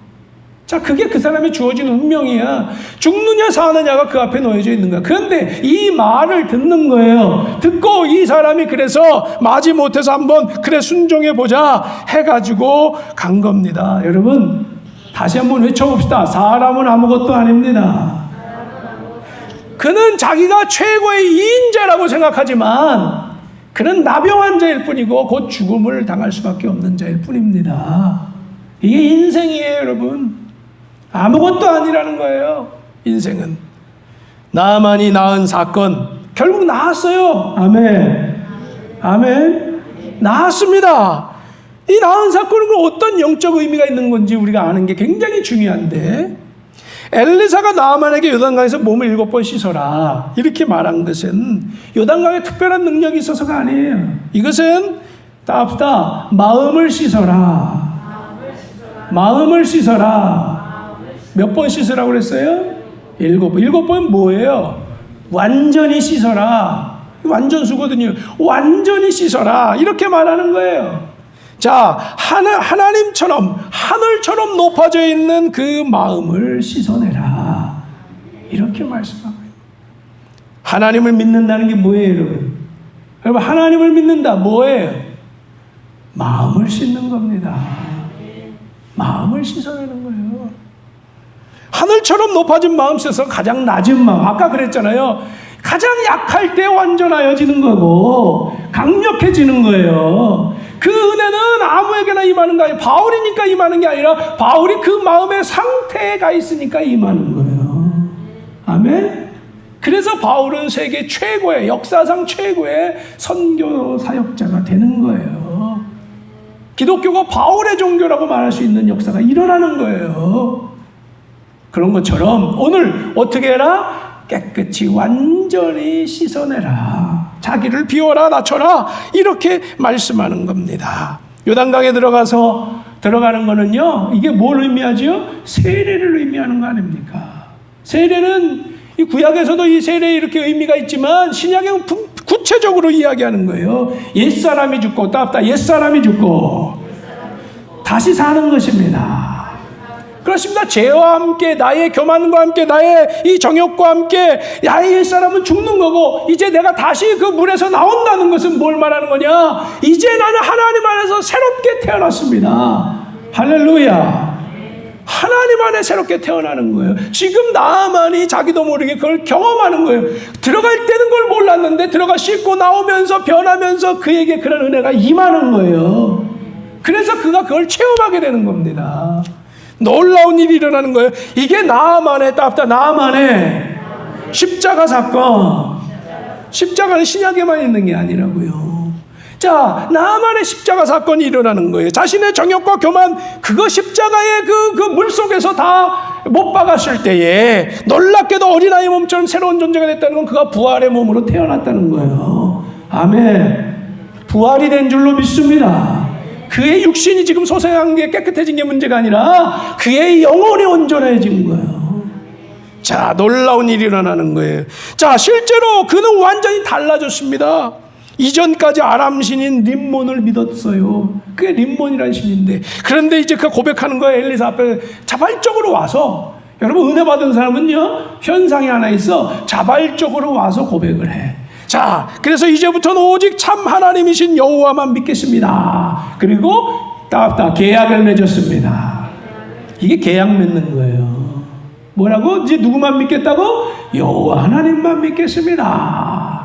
자, 그게 그 사람의 주어진 운명이야. 죽느냐 사느냐가 그 앞에 놓여져 있는 거야. 그런데 이 말을 듣는 거예요. 듣고 이 사람이 그래서 마지못해서 한번 그래 순종해보자 해가지고 간 겁니다. 여러분, 다시 한번 외쳐봅시다. 사람은 아무것도 아닙니다. 그는 자기가 최고의 이인자라고 생각하지만 그는 나병한 자일 뿐이고 곧 죽음을 당할 수밖에 없는 자일 뿐입니다. 이게 인생이에요, 여러분. 아무것도 아니라는 거예요. 인생은. 나만이 낳은 사건 결국 나았어요. 아멘. 아멘. 나았습니다. 이 낳은 사건은 어떤 영적 의미가 있는 건지 우리가 아는 게 굉장히 중요한데, 엘리사가 나아만에게 요단강에서 몸을 7번 씻어라 이렇게 말한 것은 요단강에 특별한 능력이 있어서가 아니에요. 이것은 마음을 씻어라. 마음을 씻어라. 몇 번 씻으라고 그랬어요? 일곱 번 뭐예요? 완전히 씻어라. 완전수거든요. 완전히 씻어라. 이렇게 말하는 거예요. 자, 하나님처럼, 하늘처럼 높아져 있는 그 마음을 씻어내라. 이렇게 말씀하고 있습니다. 하나님을 믿는다는 게 뭐예요, 여러분? 여러분, 하나님을 믿는다. 뭐예요? 마음을 씻는 겁니다. 마음을 씻어내는 거예요. 하늘처럼 높아진 마음 씻어서 가장 낮은 마음. 아까 그랬잖아요. 가장 약할 때 완전하여지는 거고 강력해지는 거예요. 그 은혜는 아무에게나 임하는 거 아니에요. 바울이니까 임하는 게 아니라 바울이 그 마음의 상태에 가 있으니까 임하는 거예요. 아멘. 그래서 바울은 세계 최고의, 역사상 최고의 선교 사역자가 되는 거예요. 기독교가 바울의 종교라고 말할 수 있는 역사가 일어나는 거예요. 그런 것처럼 오늘 어떻게 해라? 깨끗이 완전히 씻어내라. 자기를 비워라, 낮춰라. 이렇게 말씀하는 겁니다. 요단강에 들어가는 거는요, 이게 뭘 의미하죠? 세례를 의미하는 거 아닙니까? 세례는 이 구약에서도 이 세례에 이렇게 의미가 있지만 신약에는 구체적으로 이야기하는 거예요. 옛사람이 죽고, 옛사람이 죽고 다시 사는 것입니다. 그렇습니다. 죄와 함께, 나의 교만과 함께, 나의 이 정욕과 함께 나의 옛사람은 죽는 거고, 이제 내가 다시 그 물에서 나온다는 것은 뭘 말하는 거냐? 이제 나는 하나님 안에서 새롭게 태어났습니다. 할렐루야. 하나님 안에 새롭게 태어나는 거예요. 지금 나만이 자기도 모르게 그걸 경험하는 거예요. 들어갈 때는 그걸 몰랐는데 들어가 씻고 나오면서 변하면서 그에게 그런 은혜가 임하는 거예요. 그래서 그가 그걸 체험하게 되는 겁니다. 놀라운 일이 일어나는 거예요. 이게 나만의 나만의 십자가 사건. 십자가는 신약에만 있는 게 아니라고요. 자, 나만의 십자가 사건이 일어나는 거예요. 자신의 정욕과 교만, 그거 십자가의 그 물속에서 다 못 박았을 때에 놀랍게도 어린아이 몸처럼 새로운 존재가 됐다는 건 그가 부활의 몸으로 태어났다는 거예요. 아멘. 부활이 된 줄로 믿습니다. 그의 육신이 지금 소생한 게 깨끗해진 게 문제가 아니라 그의 영혼이 온전해진 거예요. 자, 놀라운 일이 일어나는 거예요. 자, 실제로 그는 완전히 달라졌습니다. 이전까지 아람 신인 림몬을 믿었어요. 그게 림몬이라는 신인데, 그런데 이제 그 고백하는 거예요. 엘리사 앞에 자발적으로 와서. 여러분, 은혜 받은 사람은요, 현상이 하나 있어. 자발적으로 와서 고백을 해. 자, 그래서 이제부터는 오직 참 하나님이신 여호와만 믿겠습니다. 그리고 계약을 맺었습니다. 이게 계약 맺는 거예요. 뭐라고? 이제 누구만 믿겠다고? 여호와 하나님만 믿겠습니다.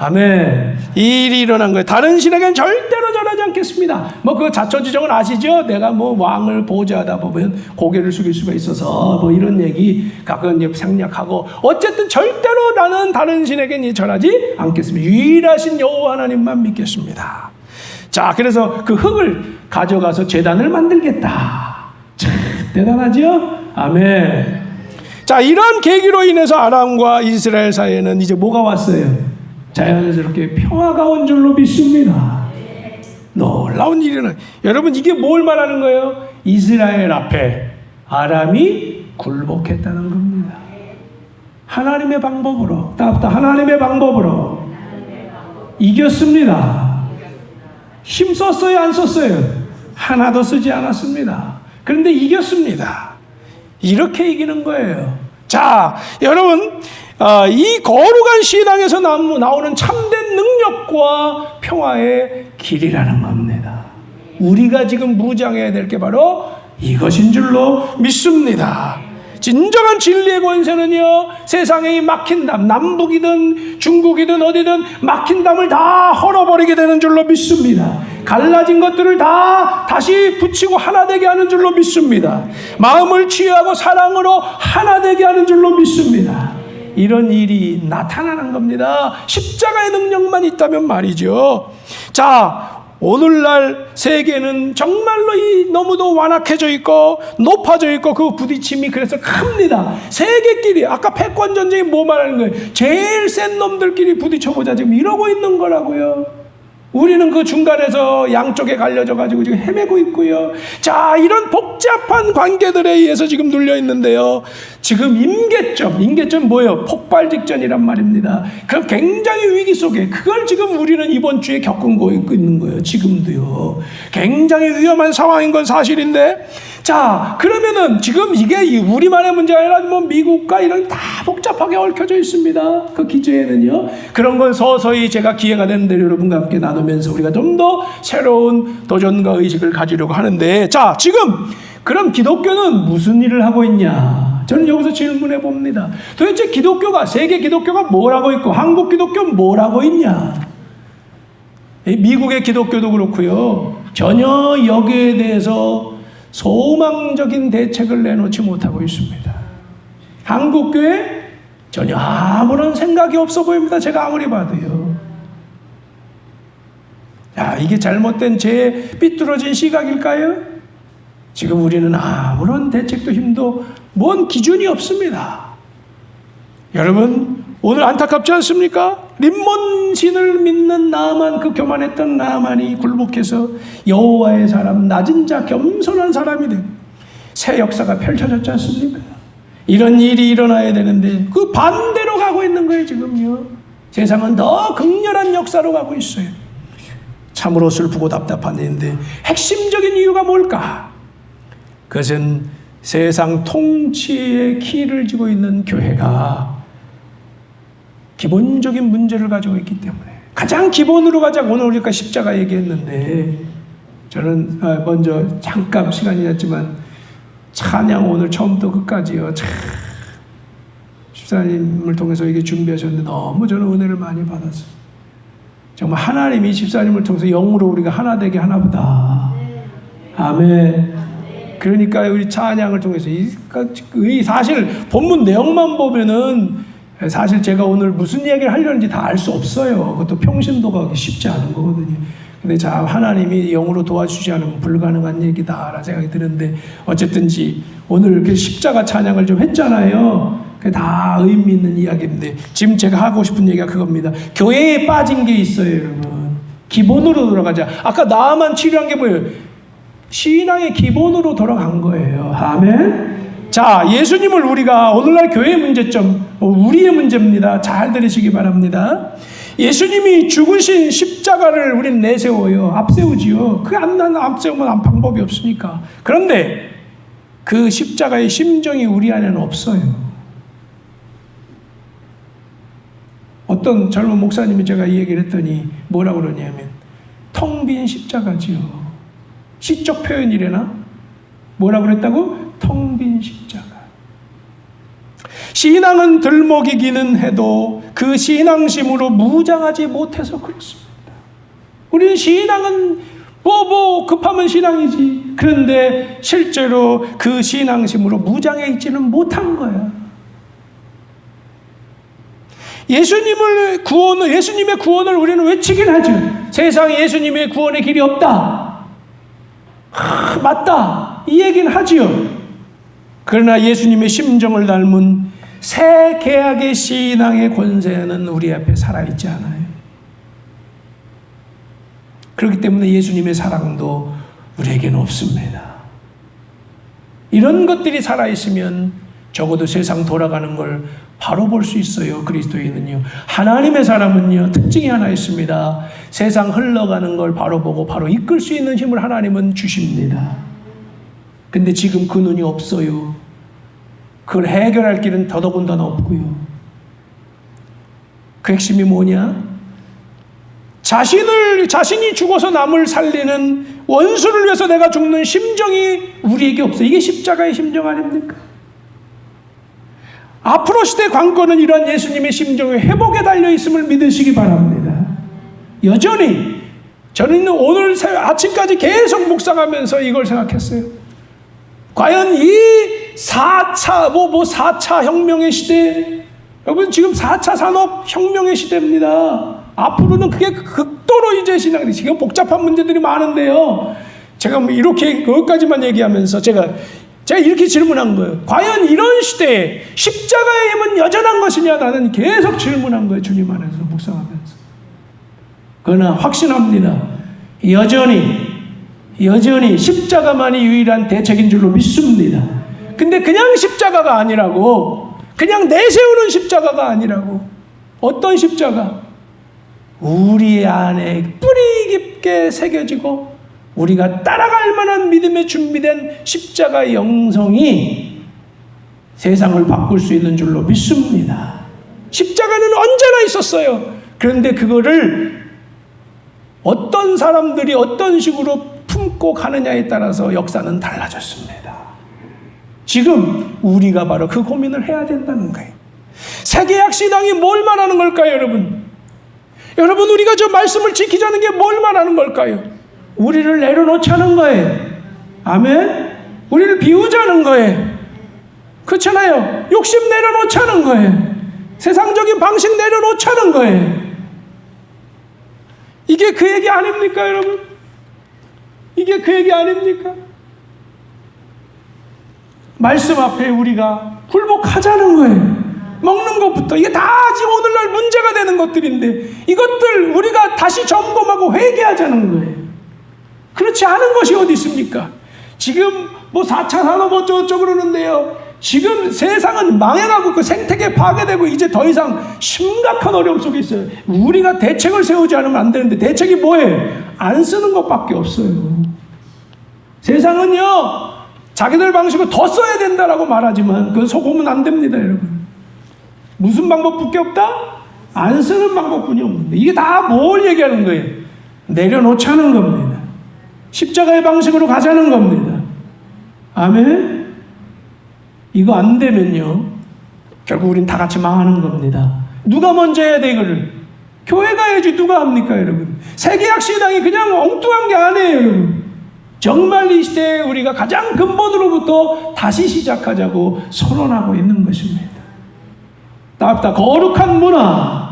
아멘. 이 일이 일어난 거예요. 다른 신에게는 절대로 절하지 않겠습니다. 그 자초지종은 아시죠? 내가 왕을 보좌하다 보면 고개를 숙일 수가 있어서 이런 얘기 가끔 생략하고, 어쨌든 절대로 나는 다른 신에게는 절하지 않겠습니다. 유일하신 여호와 하나님만 믿겠습니다. 자, 그래서 그 흙을 가져가서 제단을 만들겠다. 참 대단하죠? 아멘. 자, 이런 계기로 인해서 아람과 이스라엘 사이에는 이제 뭐가 왔어요? 자연스럽게 평화가 온 줄로 믿습니다. 놀라운 일이는, 여러분, 이게 뭘 말하는 거예요? 이스라엘 앞에 아람이 굴복했다는 겁니다. 하나님의 방법으로, 하나님의 방법으로 이겼습니다. 힘 썼어요, 안 썼어요? 하나도 쓰지 않았습니다. 그런데 이겼습니다. 이렇게 이기는 거예요. 자, 여러분, 이 거룩한 신앙에서 나오는 참된 능력과 평화의 길이라는 겁니다. 우리가 지금 무장해야 될 게 바로 이것인 줄로 믿습니다. 진정한 진리의 권세는요, 세상의 이 막힌 담, 남북이든 중국이든 어디든 막힌 담을 다 헐어버리게 되는 줄로 믿습니다. 갈라진 것들을 다 다시 붙이고 하나 되게 하는 줄로 믿습니다. 마음을 치유하고 사랑으로 하나 되게 하는 줄로 믿습니다. 이런 일이 나타나는 겁니다. 십자가의 능력만 있다면 말이죠. 자, 오늘날 세계는 정말로 너무도 완악해져 있고 높아져 있고 그 부딪힘이 그래서 큽니다. 세계끼리, 아까 패권 전쟁이 뭐 말하는 거예요? 제일 센 놈들끼리 부딪혀보자 지금 이러고 있는 거라고요. 우리는 그 중간에서 양쪽에 갈려져 가지고 지금 헤매고 있고요. 자, 이런 복잡한 관계들에 의해서 지금 눌려 있는데요. 지금 임계점 뭐예요? 폭발 직전이란 말입니다. 그 굉장히 위기 속에 그걸 지금 우리는 이번 주에 겪고 있는 거예요. 지금도요. 굉장히 위험한 상황인 건 사실인데, 자, 그러면은 지금 이게 우리만의 문제가 아니라 뭐 미국과 이런 다 복잡하게 얽혀져 있습니다. 그 기저에는요. 그런 건 서서히 제가 기회가 되는 대로 여러분과 함께 나누면서 우리가 좀 더 새로운 도전과 의식을 가지려고 하는데, 자, 지금 그럼 기독교는 무슨 일을 하고 있냐? 저는 여기서 질문해 봅니다. 도대체 기독교가, 세계 기독교가 뭘 하고 있고 한국 기독교는 뭘 하고 있냐? 미국의 기독교도 그렇고요. 전혀 여기에 대해서 소망적인 대책을 내놓지 못하고 있습니다. 한국 교회 전혀 아무런 생각이 없어 보입니다. 제가 아무리 봐도요. 야, 이게 잘못된 제 삐뚤어진 시각일까요? 지금 우리는 아무런 대책도 힘도 뭔 기준이 없습니다. 여러분, 오늘 안타깝지 않습니까? 림몬 신을 믿는 나만, 그 교만했던 나만이 굴복해서 여호와의 사람, 낮은 자, 겸손한 사람이 되고 새 역사가 펼쳐졌지 않습니까? 이런 일이 일어나야 되는데 그 반대로 가고 있는 거예요. 지금요. 세상은 더 극렬한 역사로 가고 있어요. 참으로 슬프고 답답한 일인데 핵심적인 이유가 뭘까? 그것은 세상 통치의 키를 쥐고 있는 교회가 기본적인 문제를 가지고 있기 때문에, 가장 기본으로 가자. 오늘 우리가 십자가 얘기했는데, 저는 먼저 잠깐 시간이 났지만 찬양 오늘 처음부터 끝까지요. 참 집사님을 통해서 이게 준비하셨는데 너무 저는 은혜를 많이 받았어요. 정말 하나님이 집사님을 통해서 영으로 우리가 하나 되게 하나보다. 아멘. 그러니까 우리 찬양을 통해서 사실 본문 내용만 보면은 사실 제가 오늘 무슨 이야기를 하려는지 다 알 수 없어요. 그것도 평신도가 쉽지 않은 거거든요. 근데 자, 하나님이 영으로 도와주지 않으면 불가능한 얘기다라는 생각이 드는데, 어쨌든지 오늘 이렇게 십자가 찬양을 좀 했잖아요. 그게 다 의미 있는 이야기인데, 지금 제가 하고 싶은 얘기가 그겁니다. 교회에 빠진 게 있어요, 여러분. 기본으로 돌아가자. 아까 나만 치료한 게 뭐예요? 신앙의 기본으로 돌아간 거예요. 아멘. 자, 예수님을 우리가 오늘날 교회의 문제점, 우리의 문제입니다. 잘 들으시기 바랍니다. 예수님이 죽으신 십자가를 우리는 내세워요. 앞세우지요. 그게 안 앞세우면 방법이 없으니까. 그런데 그 십자가의 심정이 우리 안에는 없어요. 어떤 젊은 목사님이 제가 이 얘기를 했더니 뭐라고 그러냐면, 텅 빈 십자가지요. 시적 표현이래나? 뭐라고 그랬다고? 텅 빈 십자가. 신앙은 들먹이기는 해도 그 신앙심으로 무장하지 못해서 그렇습니다. 우리는 신앙은 급하면 신앙이지. 그런데 실제로 그 신앙심으로 무장해 있지는 못한 거야. 예수님의 구원을 우리는 외치긴 하죠. 세상에 예수님의 구원의 길이 없다. 맞다. 이 얘기는 하지요. 그러나 예수님의 심정을 닮은 새 계약의 신앙의 권세는 우리 앞에 살아있지 않아요. 그렇기 때문에 예수님의 사랑도 우리에게는 없습니다. 이런 것들이 살아있으면 적어도 세상 돌아가는 걸 바로 볼 수 있어요. 그리스도인은요. 하나님의 사람은요, 특징이 하나 있습니다. 세상 흘러가는 걸 바로 보고 바로 이끌 수 있는 힘을 하나님은 주십니다. 근데 지금 그 눈이 없어요. 그걸 해결할 길은 더더군다나 없고요. 그 핵심이 뭐냐? 자신이 죽어서 남을 살리는, 원수를 위해서 내가 죽는 심정이 우리에게 없어요. 이게 십자가의 심정 아닙니까? 앞으로 시대 관건은 이러한 예수님의 심정의 회복에 달려있음을 믿으시기 바랍니다. 여전히 저는 오늘 아침까지 계속 묵상하면서 이걸 생각했어요. 과연 이 4차 혁명의 시대, 여러분 지금 4차 산업혁명의 시대입니다. 앞으로는 그게 극도로 이제 신앙이, 지금 복잡한 문제들이 많은데요. 제가 뭐 이렇게 그것까지만 얘기하면서 제가 이렇게 질문한 거예요. 과연 이런 시대에 십자가의 힘은 여전한 것이냐? 나는 계속 질문한 거예요. 주님 안에서 묵상하면서. 그러나 확신합니다. 여전히 십자가만이 유일한 대책인 줄로 믿습니다. 근데 그냥 십자가가 아니라고, 그냥 내세우는 십자가가 아니라고. 어떤 십자가? 우리 안에 뿌리 깊게 새겨지고 우리가 따라갈 만한 믿음에 준비된 십자가의 영성이 세상을 바꿀 수 있는 줄로 믿습니다. 십자가는 언제나 있었어요. 그런데 그거를 어떤 사람들이 어떤 식으로 품고 가느냐에 따라서 역사는 달라졌습니다. 지금 우리가 바로 그 고민을 해야 된다는 거예요. 세계약시당이 뭘 말하는 걸까요, 여러분? 여러분, 우리가 저 말씀을 지키자는 게 뭘 말하는 걸까요? 우리를 내려놓자는 거예요. 아멘? 우리를 비우자는 거예요. 그렇잖아요. 욕심 내려놓자는 거예요. 세상적인 방식 내려놓자는 거예요. 이게 그 얘기 아닙니까, 여러분? 이게 그 얘기 아닙니까? 말씀 앞에 우리가 굴복하자는 거예요. 먹는 것부터. 이게 다 지금 오늘날 문제가 되는 것들인데 이것들 우리가 다시 점검하고 회개하자는 거예요. 그렇지 않은 것이 어디 있습니까? 지금 뭐 4차 산업 어쩌고 그러는데요. 지금 세상은 망해가고 그 생태계 파괴되고 이제 더 이상 심각한 어려움 속에 있어요. 우리가 대책을 세우지 않으면 안 되는데 대책이 뭐예요? 안 쓰는 것밖에 없어요. 세상은요, 자기들 방식으로 더 써야 된다라고 말하지만 그건 속으면 안 됩니다, 여러분. 무슨 방법밖에 없다? 안 쓰는 방법뿐이 없는데 이게 다 뭘 얘기하는 거예요? 내려놓자는 겁니다. 십자가의 방식으로 가자는 겁니다. 아멘? 이거 안 되면요, 결국 우린 다 같이 망하는 겁니다. 누가 먼저 해야 돼, 이거를? 교회가 해야지 누가 합니까, 여러분? 세계약시당이 그냥 엉뚱한 게 아니에요, 여러분. 정말 이 시대에 우리가 가장 근본으로부터 다시 시작하자고 선언하고 있는 것입니다. 답다 거룩한 문화.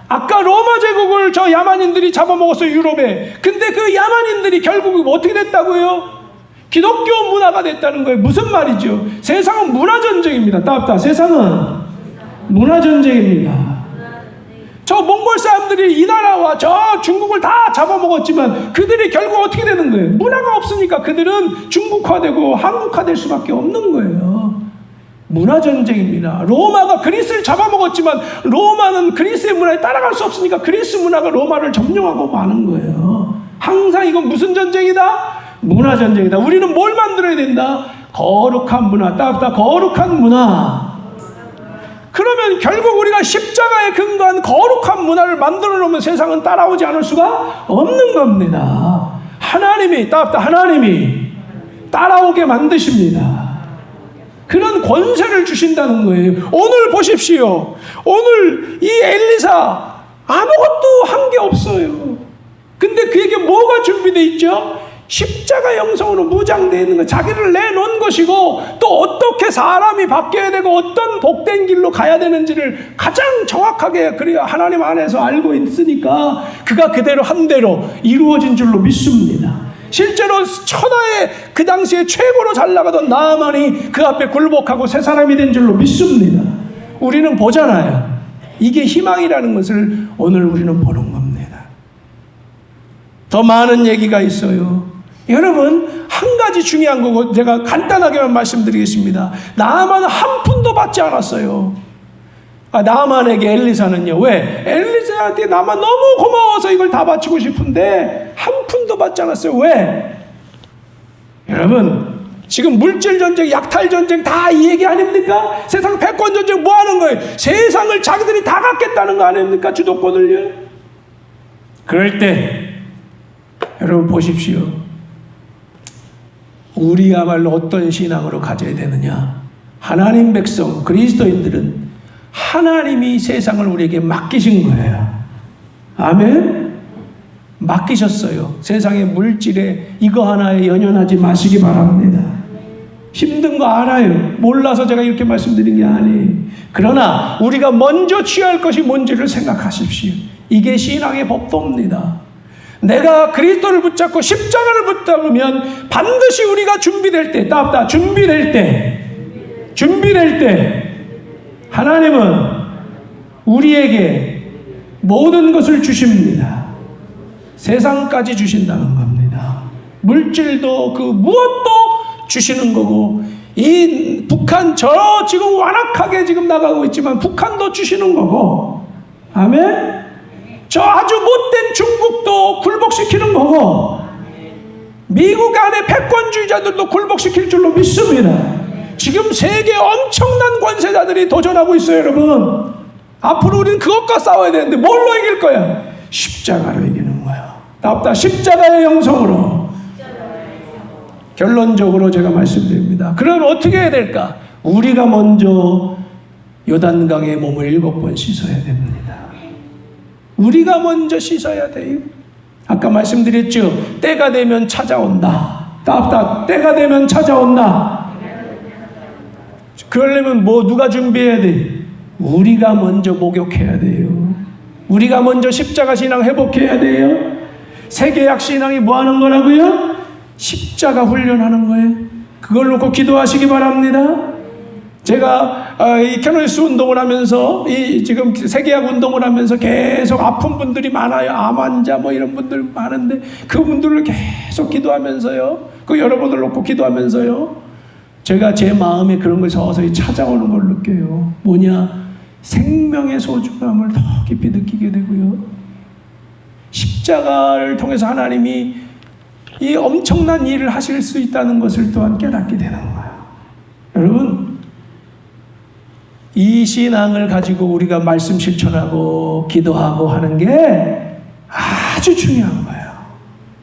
아까 로마 제국을 저 야만인들이 잡아먹었어요, 유럽에. 근데 그 야만인들이 결국 어떻게 됐다고요? 기독교 문화가 됐다는 거예요. 무슨 말이죠? 세상은 문화전쟁입니다. 답다 세상은 문화전쟁입니다. 저 몽골 사람들이 이 나라와 저 중국을 다 잡아먹었지만 그들이 결국 어떻게 되는 거예요? 문화가 없으니까 그들은 중국화되고 한국화될 수밖에 없는 거예요. 문화전쟁입니다. 로마가 그리스를 잡아먹었지만 로마는 그리스의 문화에 따라갈 수 없으니까 그리스 문화가 로마를 점령하고 마는 거예요. 항상 이건 무슨 전쟁이다? 문화전쟁이다. 우리는 뭘 만들어야 된다? 거룩한 문화. 따뜻한 거룩한 문화. 그러면 결국 우리가 십자가에 근거한 거룩한 문화를 만들어 놓으면 세상은 따라오지 않을 수가 없는 겁니다. 하나님이 따라오게 만드십니다. 그런 권세를 주신다는 거예요. 오늘 보십시오. 오늘 이 엘리사 아무것도 한 게 없어요. 근데 그에게 뭐가 준비되어 있죠? 십자가 영성으로 무장되어 있는 것, 자기를 내놓은 것이고 또 어떻게 사람이 바뀌어야 되고 어떤 복된 길로 가야 되는지를 가장 정확하게 그래야 하나님 안에서 알고 있으니까 그가 그대로 한 대로 이루어진 줄로 믿습니다. 실제로 천하의 그 당시에 최고로 잘 나가던 나아만이 그 앞에 굴복하고 새 사람이 된 줄로 믿습니다. 우리는 보잖아요. 이게 희망이라는 것을 오늘 우리는 보는 겁니다. 더 많은 얘기가 있어요. 여러분, 한 가지 중요한 거고 제가 간단하게만 말씀드리겠습니다. 나아만은 한 푼도 받지 않았어요. 나아만에게 엘리사는요. 왜? 엘리사한테 나아만 너무 고마워서 이걸 다 바치고 싶은데 한 푼도 받지 않았어요. 왜? 여러분, 지금 물질 전쟁, 약탈 전쟁 다 이 얘기 아닙니까? 세상 패권 전쟁 뭐 하는 거예요? 세상을 자기들이 다 갖겠다는 거 아닙니까? 주도권을요. 그럴 때 여러분 보십시오. 우리야말로 어떤 신앙으로 가져야 되느냐? 하나님 백성, 그리스도인들은 하나님이 세상을 우리에게 맡기신 거예요. 아멘? 맡기셨어요. 세상의 물질에 이거 하나에 연연하지 마시기 바랍니다. 힘든 거 알아요. 몰라서 제가 이렇게 말씀드린 게 아니에요. 그러나 우리가 먼저 취할 것이 뭔지를 생각하십시오. 이게 신앙의 법도입니다. 내가 그리스도를 붙잡고 십자가를 붙잡으면 반드시 우리가 준비될 때 하나님은 우리에게 모든 것을 주십니다. 세상까지 주신다는 겁니다. 물질도 그 무엇도 주시는 거고, 이 북한 저 지금 완악하게 지금 나가고 있지만 북한도 주시는 거고, 아멘? 저 아주 못된 중국도 굴복시키는 거고, 미국 안에 패권주의자들도 굴복시킬 줄로 믿습니다. 지금 세계 엄청난 권세자들이 도전하고 있어요, 여러분. 앞으로 우리는 그것과 싸워야 되는데 뭘로 이길 거야? 십자가로 이기는 거야. 답다 십자가의 영성으로. 결론적으로 제가 말씀드립니다. 그럼 어떻게 해야 될까? 우리가 먼저 요단강에 몸을 7번 씻어야 됩니다. 우리가 먼저 씻어야 돼요. 아까 말씀드렸죠. 때가 되면 찾아온다. 답다 때가 되면 찾아온다. 그러려면 뭐 누가 준비해야 돼? 우리가 먼저 목욕해야 돼요. 우리가 먼저 십자가 신앙 회복해야 돼요. 세계약 신앙이 뭐 하는 거라고요? 십자가 훈련하는 거예요. 그걸 놓고 기도하시기 바랍니다. 제가 이 캐노니스 운동을 하면서 지금 세계약 운동을 하면서 계속 아픈 분들이 많아요. 암 환자 뭐 이런 분들 많은데 그분들을 계속 기도하면서요. 그 여러분을 놓고 기도하면서요. 제가 제 마음에 그런 걸 서서히 찾아오는 걸 느껴요. 뭐냐? 생명의 소중함을 더 깊이 느끼게 되고요. 십자가를 통해서 하나님이 이 엄청난 일을 하실 수 있다는 것을 또한 깨닫게 되는 거예요. 여러분, 이 신앙을 가지고 우리가 말씀 실천하고 기도하고 하는 게 아주 중요한 거예요.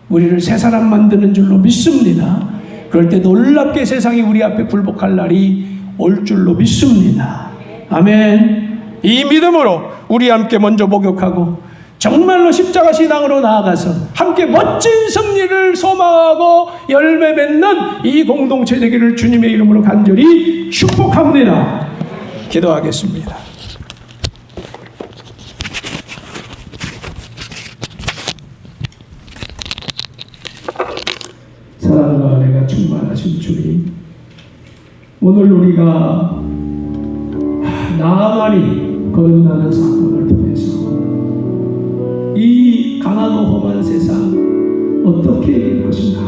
우리를 새 사람 만드는 줄로 믿습니다. 그럴 때 놀랍게 세상이 우리 앞에 굴복할 날이 올 줄로 믿습니다. 아멘. 이 믿음으로 우리 함께 먼저 목욕하고 정말로 십자가 신앙으로 나아가서 함께 멋진 승리를 소망하고 열매 맺는 이 공동체 되기를 주님의 이름으로 간절히 축복합니다. 기도하겠습니다. 사랑과 은혜가 충만하신 주님, 오늘 우리가 나만이 거듭나는 사건을 통해서 이 강하고 험한 세상 어떻게 이길 것인가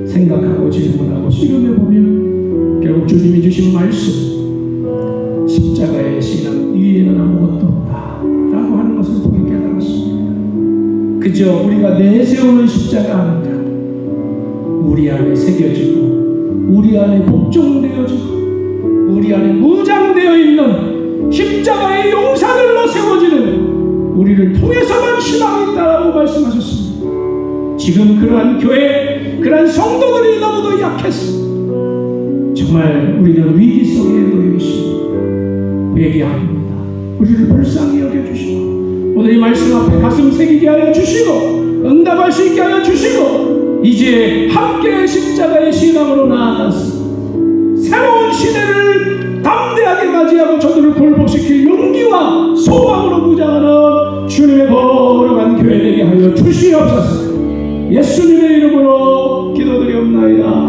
생각하고 질문하고 수렴해보면 결국 주님이 주신 말씀, 십자가의 신앙 위에는 아무것도 없다 라고 하는 것을 통해 깨달았습니다. 그저 우리가 내세우는 십자가 아니라 우리 안에 새겨지고 우리 안에 복종되어지고 우리 안에 무장되어 있는 십자가의 용사들로 세워지는 우리를 통해서만 신앙이 있다라고 말씀하셨습니다. 지금 그러한 교회, 그러한 성도들이 너무도 약했습니다. 정말 우리는 위기 속에 놓여 있습니다. 회개합니다. 우리를 불쌍히 여겨주시고 오늘 이 말씀 앞에 가슴 새기게 하여 주시고 응답할 수 있게 하여 주시고 이제 함께 십자가의 신앙으로 나아가서 새로운 시대를 담대하게 맞이하고 저들을 굴복시킬 용기와 소망으로 무장하는 주님의 거룩한 교회 되게 하여 주시옵소서. 예수님의 이름으로 기도드리옵나이다.